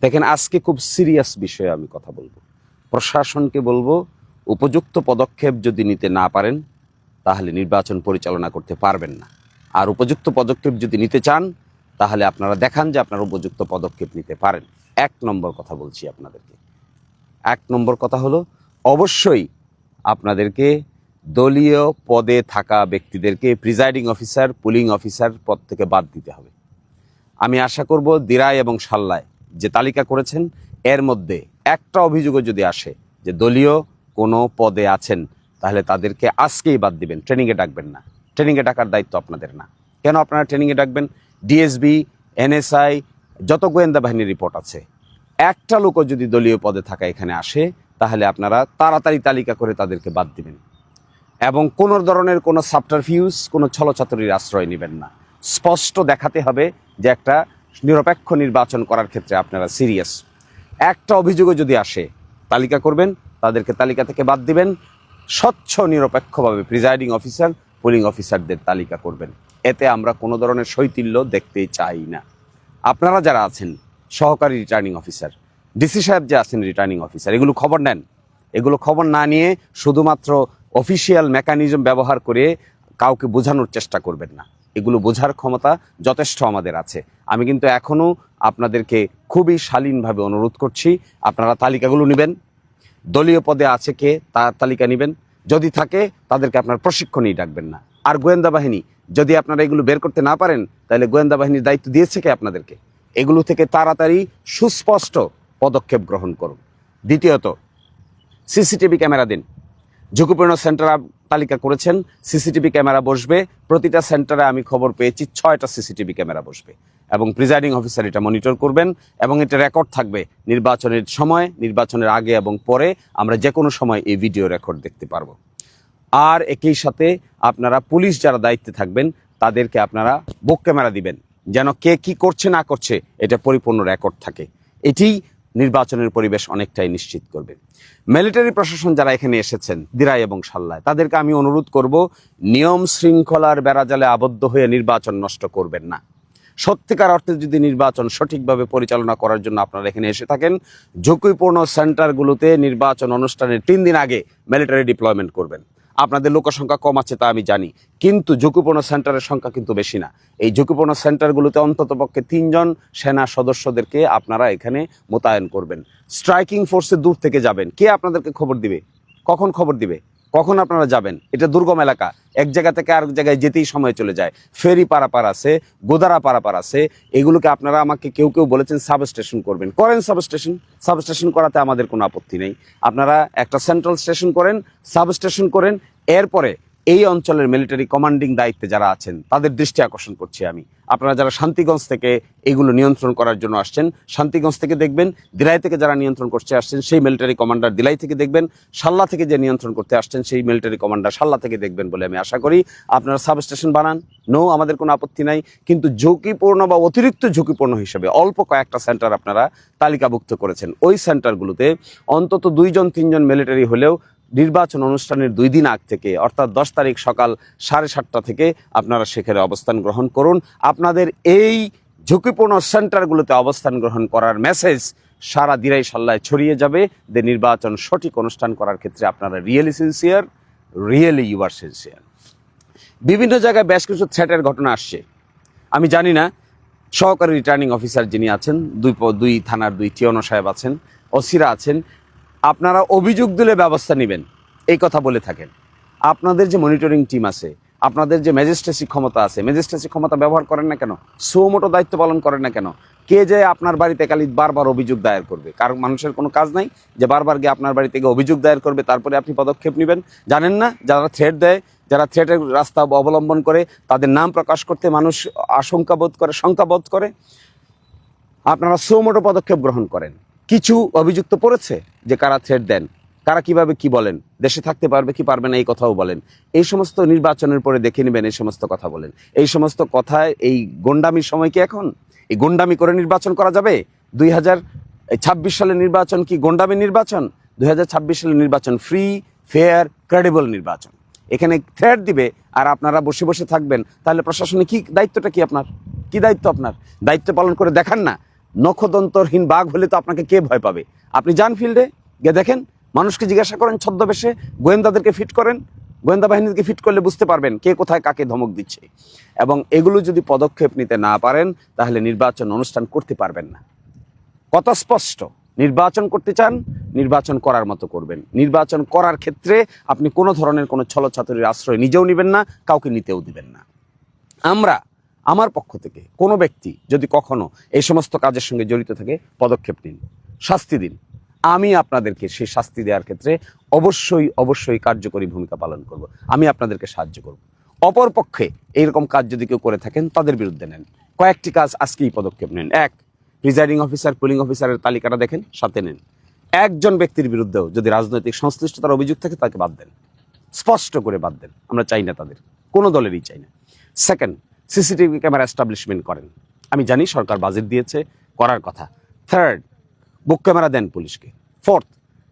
দেখেন, আজকে খুব সিরিয়াস বিষয়ে আমি কথা বলবো। প্রশাসনকে বলবো, উপযুক্ত পদক্ষেপ যদি নিতে না পারেন তাহলে নির্বাচন পরিচালনা করতে পারবেন না। আর উপযুক্ত পদক্ষেপ যদি নিতে চান তাহলে আপনারা দেখান যে আপনারা উপযুক্ত পদক্ষেপ নিতে পারেন। 1 নম্বর কথা বলছি আপনাদেরকে। 1 নম্বর কথা হলো, অবশ্যই আপনাদেরকে দলীয় পদে থাকা ব্যক্তিদেরকে প্রিজাইডিং অফিসার, পুলিং অফিসার পদ থেকে বাদ দিতে হবে। আমি আশা করব দিরাই এবং সাল্লায় যে তালিকা করেছেন এর মধ্যে একটা অভিযোগও যদি আসে যে দলীয় কোনো পদে আছেন তাহলে তাদেরকে আজকেই বাদ দিবেন, ট্রেনিংয়ে ডাকবেন না। ট্রেনিংয়ে ডাকার দায়িত্ব আপনাদের না। কেন আপনারা ট্রেনিংয়ে ডাকবেন? ডিএসবি, এনএসআই, যত গোয়েন্দা বাহিনীর রিপোর্ট আছে, একটা লোকও যদি দলীয় পদে থাকা এখানে আসে তাহলে আপনারা তাড়াতাড়ি তালিকা করে তাদেরকে বাদ দিবেন এবং কোনো ধরনের কোনো সাবটারফিউজ, কোনো ছলচাতুরির আশ্রয় নেবেন না। স্পষ্ট দেখাতে হবে যে একটা নিরপেক্ষ নির্বাচন করার ক্ষেত্রে আপনারা সিরিয়াস। একটা অভিযোগও যদি আসে তালিকা করবেন, তাদেরকে তালিকা থেকে বাদ দিবেন। স্বচ্ছ নিরপেক্ষভাবে প্রিজাইডিং অফিসার, পুলিং অফিসারদের তালিকা করবেন। এতে আমরা কোনো ধরনের শৈথিল্য দেখতেই চাই না। আপনারা যারা আছেন সহকারী রিটার্নিং অফিসার, ডিসি সাহেব যে আছেন রিটার্নিং অফিসার, এগুলো খবর নেন। এগুলো খবর না নিয়ে শুধুমাত্র অফিসিয়াল মেকানিজম ব্যবহার করে কাউকে বোঝানোর চেষ্টা করবেন না। এগুলো বোঝার ক্ষমতা যথেষ্ট আমাদের আছে। আমি কিন্তু এখনও আপনাদেরকে খুবই শালীনভাবে অনুরোধ করছি, আপনারা তালিকাগুলো নেবেন। দলীয় পদে আছে কে তার তালিকা নেবেন। যদি থাকে তাদেরকে আপনার প্রশিক্ষণেই ডাকবেন না। আর গোয়েন্দা বাহিনী, যদি আপনারা এগুলো বের করতে না পারেন তাহলে গোয়েন্দা বাহিনীর দায়িত্ব দিয়েছে কে আপনাদেরকে? এগুলো থেকে তাড়াতাড়ি সুস্পষ্ট পদক্ষেপ গ্রহণ করুন। দ্বিতীয়ত, সিসিটিভি ক্যামেরা দিন। ঝুঁকিপূর্ণ সেন্টার তালিকা করেছেন, সিসিটিভি ক্যামেরা বসবে। প্রতিটা সেন্টারে আমি খবর পেয়েছি 6টা সিসিটিভি ক্যামেরা বসবে এবং প্রিজাইডিং অফিসার এটা মনিটর করবেন এবং এটা রেকর্ড থাকবে। নির্বাচনের সময়, নির্বাচনের আগে এবং পরে আমরা যে কোনো সময় এই ভিডিও রেকর্ড দেখতে পারবো। আর একই সাথে আপনারা পুলিশ যারা দায়িত্বে থাকবেন তাদেরকে আপনারা বুক ক্যামেরা দিবেন, যেন কে কি করছে না করছে এটা পরিপূর্ণ রেকর্ড থাকে। এটি নির্বাচনের পরিবেশ অনেকটাই নিশ্চিত করবে। মিলিটারি প্রশাসন যারা এখানে এসেছেন দিরাই এবং সাল্লায়, তাদেরকে আমি অনুরোধ করব, নিয়ম শৃঙ্খলার বেড়াজালে আবদ্ধ হয়ে নির্বাচন নষ্ট করবেন না। সত্যিকার অর্থে যদি নির্বাচন সঠিকভাবে পরিচালনা করার জন্য আপনারা এখানে এসে থাকেন, ঝুঁকিপূর্ণ সেন্টারগুলোতে নির্বাচন অনুষ্ঠানের 3 দিন আগে মিলিটারি ডিপ্লয়মেন্ট করবেন। আপনাদের লোকসংখ্যা কম আছে তা আমি জানি, কিন্তু ঝুঁকিপূর্ণ সেন্টারের সংখ্যা কিন্তু বেশি না। এই ঝুঁকিপূর্ণ সেন্টারগুলোতে অন্ততপক্ষে 3 জন সেনা সদস্যদেরকে আপনারা এখানে মোতায়েন করবেন। স্ট্রাইকিং ফোর্সে দূর থেকে যাবেন। কে আপনাদেরকে খবর দিবে? কখন খবর দিবে? কখন আপনারা যাবেন? এটা দুর্গম এলাকা, এক জায়গা থেকে আরেক জায়গায় যেতেই সময় চলে যায়। ফেরি পারাপার আছে, গোদারা পারাপার আছে। এগুলোকে আপনারা আমাকে কেউ কেউ বলেছেন সাবস্টেশন করবেন, করেন সাবস্টেশন করাতে আমাদের কোনো আপত্তি নেই। আপনারা একটা সেন্ট্রাল স্টেশন করেন, সাবস্টেশন করেন। এরপরে এই অঞ্চলের মিলিটারি কমান্ডিং দায়িত্বে যারা আছেন তাদের দৃষ্টি আকর্ষণ করছি আমি। আপনারা যারা শান্তিগঞ্জ থেকে এগুলো নিয়ন্ত্রণ করার জন্য আসছেন, শান্তিগঞ্জ থেকে দেখবেন। দিলাই থেকে যারা নিয়ন্ত্রণ করতে আসছেন সেই মিলিটারি কমান্ডার দিলাই থেকে দেখবেন। সাল্লা থেকে যে নিয়ন্ত্রণ করতে আসছেন সেই মিলিটারি কমান্ডার সাল্লা থেকে দেখবেন বলে আমি আশা করি। আপনারা সাবস্টেশন বানান, আমাদের কোনো আপত্তি নাই। কিন্তু ঝুঁকিপূর্ণ বা অতিরিক্ত ঝুঁকিপূর্ণ হিসেবে অল্প কয়েকটা সেন্টার আপনারা তালিকাভুক্ত করেছেন। ওই সেন্টারগুলোতে অন্তত 2 জন 3 জন মিলিটারি হলেও নির্বাচন অনুষ্ঠানের 2 দিন আগ থেকে, অর্থাৎ 10 তারিখ সকাল 7:30টা থেকে আপনারা সেখানে অবস্থান গ্রহণ করুন। আপনাদের এই ঝুঁকিপূর্ণ সেন্টারগুলোতে অবস্থান গ্রহণ করার মেসেজ সারা দিরাই সাল্লায় ছড়িয়ে যাবে যে নির্বাচন সঠিক অনুষ্ঠান করার ক্ষেত্রে আপনারা রিয়েলি ইউ আর সিনসিয়ার। বিভিন্ন জায়গায় বেশ কিছু থ্রেটের ঘটনা আসছে। আমি জানি না, সহকারী রিটার্নিং অফিসার যিনি আছেন, 2 থানার 2 টিওনো সাহেব আছেন, ওসিরা আছেন, আপনারা অভিযোগ দিলে ব্যবস্থা নেবেন এই কথা বলে থাকেন। আপনাদের যে মনিটরিং টিম আছে, আপনাদের যে ম্যাজিস্ট্রেসি ক্ষমতা আছে, ম্যাজিস্ট্রেসি ক্ষমতা ব্যবহার করেন না কেন? সুমোটো দায়িত্ব পালন করেন না কেন? কে যে আপনার বাড়িতে খালি বারবার অভিযোগ দায়ের করবে? কারণ মানুষের কোনো কাজ নাই যে বারবার গিয়ে আপনার বাড়িতে গিয়ে অভিযোগ দায়ের করবে তারপরে আপনি পদক্ষেপ নেবেন? জানেন না, যারা থ্রেট দেয়, যারা থ্রেটের রাস্তা অবলম্বন করে, তাদের নাম প্রকাশ করতে মানুষ শঙ্কাবোধ করে, আপনারা সুমোটো পদক্ষেপ গ্রহণ করেন। কিছু অভিযুক্ত পড়েছে যে কারা থ্রেট দেন, কারা কিভাবে কি বলেন, দেশে থাকতে পারবে কি পারবে না এই কথাও বলেন। এই সমস্ত নির্বাচনের পরে দেখে নেবেন, এই সমস্ত কথা বলেন। এই সমস্ত কথায় এই গন্ডামির সময় কি এখন? এই গন্ডামি করে নির্বাচন করা যাবে? 2026 সালের নির্বাচন কি গন্ডামি নির্বাচন? 2026 সালের নির্বাচন ফ্রি, ফেয়ার, ক্রেডিবল নির্বাচন। এখানে থ্রেট দিবে আর আপনারা বসে বসে থাকবেন, তাহলে প্রশাসনে কি দায়িত্বটা কি আপনার? কি দায়িত্ব আপনার? দায়িত্ব পালন করে দেখান না। নখদন্তরহীন বাঘ হলে তো আপনাকে কে ভয় পাবে? আপনি যান ফিল্ডে গিয়ে দেখেন, মানুষকে জিজ্ঞাসা করেন ছদ্মবেশে, গোয়েন্দাদেরকে ফিট করেন, গোয়েন্দা বাহিনীকে ফিট করলে বুঝতে পারবেন কে কোথায় কাকে ধমক দিচ্ছে। এবং এগুলো যদি পদক্ষেপ নিতে না পারেন তাহলে নির্বাচন অনুষ্ঠান করতে পারবেন না। কথা স্পষ্ট, নির্বাচন করতে চান, নির্বাচন করার মতো করবেন। নির্বাচন করার ক্ষেত্রে আপনি কোনো ধরনের কোনো ছলছাতুরির আশ্রয় নিজেও নেবেন না, কাউকে নিতেও দিবেন না। আমার পক্ষ থেকে কোনো ব্যক্তি যদি কখনো এই সমস্ত কাজের সঙ্গে জড়িত থাকে, পদক্ষেপ নিন, শাস্তি দিন। আমি আপনাদেরকে সেই শাস্তি দেওয়ার ক্ষেত্রে অবশ্যই কার্যকরী ভূমিকা পালন করব। আমি আপনাদেরকে সাহায্য করব। অপর পক্ষে এইরকম কাজ যদি কেউ করে থাকেন তাদের বিরুদ্ধে নেন। কয়েকটি কাজ আজকেই পদক্ষেপ নেন। এক, প্রিজাইডিং অফিসার, পুলিং অফিসারের তালিকাটা দেখেন, সাথে নেন। একজন ব্যক্তির বিরুদ্ধেও যদি রাজনৈতিক সংশ্লিষ্টতার অভিযোগ থাকে তাকে বাদ দেন, স্পষ্ট করে বাদ দেন। আমরা চাই না, তাদের কোনো দলেরই চাই না। সেকেন্ড, সিসিটিভি ক্যামেরা এস্টাবলিশমেন্ট করেন। আমি জানি সরকার বাজেট দিয়েছে, করার কথা। থার্ড, বুক ক্যামেরা দেন পুলিশকে। ফোর্থ,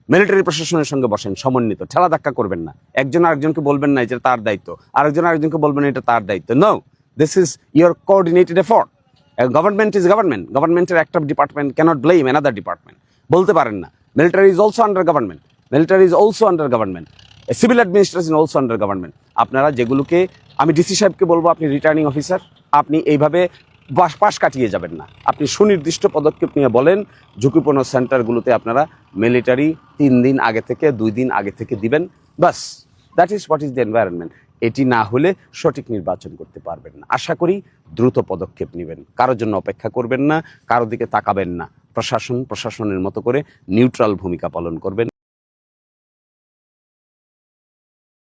মিলিটারি প্রশাসনের সঙ্গে বসেন, সমন্বিত, ঠেলা ধাক্কা করবেন না। একজন আরেকজনকে বলবেন না যে তার দায়িত্ব, আরেকজন আরেকজনকে বলবেন এটা তার দায়িত্ব। No, this is your coordinated effort. Government is government. গভর্নমেন্টের একটা department cannot blame another department. বলতে পারেন না military is also under government, military is also under government, civil administration also under government. আপনারা যেগুলোকে, আমি ডিসি সাহেবকে বলবো আপনি রিটার্নিং অফিসার, আপনি এইভাবে পাশ কাটিয়ে যাবেন না। আপনি সুনির্দিষ্ট পদক্ষেপ নিয়ে বলেন ঝুঁকিপূর্ণ সেন্টারগুলোতে আপনারা মিলিটারি 3 দিন আগে থেকে 2 দিন আগে থেকে দিবেন, বাস। That is what is the environment. এটি না হলে সঠিক নির্বাচন করতে পারবেন না। আশা করি দ্রুত পদক্ষেপ নেবেন, কারোর জন্য অপেক্ষা করবেন না, কারো দিকে তাকাবেন না। প্রশাসনের মতো করে নিউট্রাল ভূমিকা পালন করবেন।